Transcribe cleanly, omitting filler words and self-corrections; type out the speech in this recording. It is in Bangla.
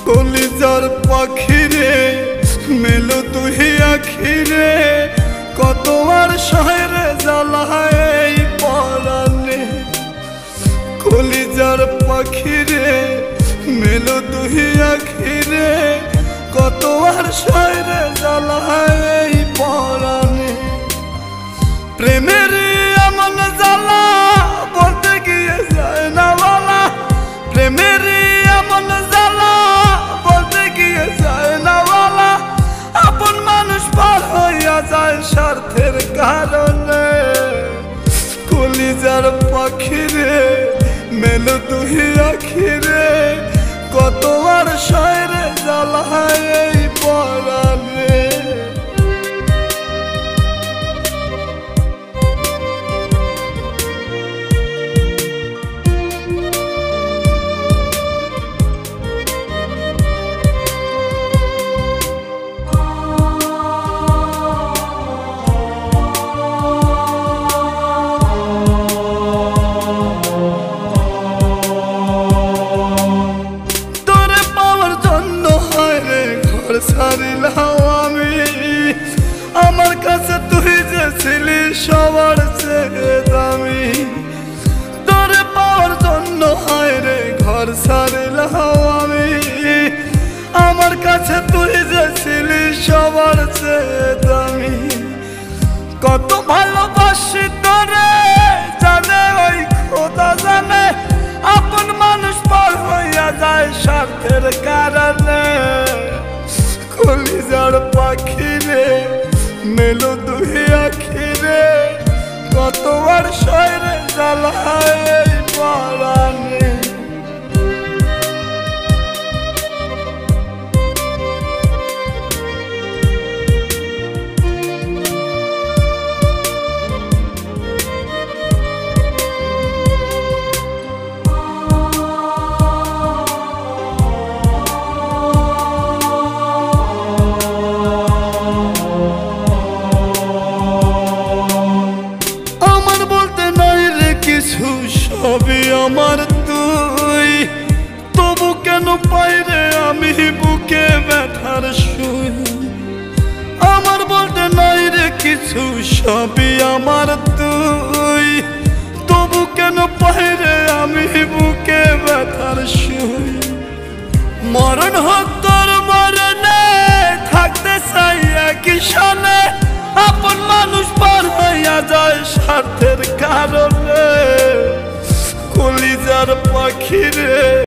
কলিজার পাখিরে মেলো তুই আখিরে কত আর শহরে জ্বালায় এই পরাণে। কলিজার পাখিরে মেলো তুই আখিরে কত আর শহরে জ্বালায় এই পরাণে। প্রেমের এমন জ্বালা বলতে গিয়ে যায় না বলা, প্রেমের এমন জ্বালা বলতে গিয়ে যায় না বলা। আপন মানুষ পার হইয়া যায় স্বার্থের কারণে। কলিজার পাখিরে মেলো তুই আখিরে কত আর শহরে জ্বালায় এই পরাণে। ছাড়িলাম আমি আমার কাছে তুই যে ছিলি সবার চেয়ে দামি। তোরে পাওয়ার জন্য হায় রে ঘর ছাড়িলাম আমি আমার কাছে তুই যে ছিলি সবার চেয়ে দামি। কত ভালোবাসি তোরে জানে ওই খোদা জানে, আপন মানুষ পার হইয়া যায় স্বার্থের কারণে। কলিজার পাখিরে মেলো তুই আখিরে কত আর শহরে জ্বালায় এই পরাণে। সবই আমার তুই তবু কেন পাই রে আমি বুকে ব্যথার সুই। আমার বলতে নাই রে কিছু সবই আমার তুই তবু কেন পাই রে আমি বুকে ব্যথার সুই। মরণ হোক তোর মরণে থাকতে চাই একই সনে, আপন মানুষ পার হইয়া যায় স্বার্থের কারণে। কলিজার পাখিরে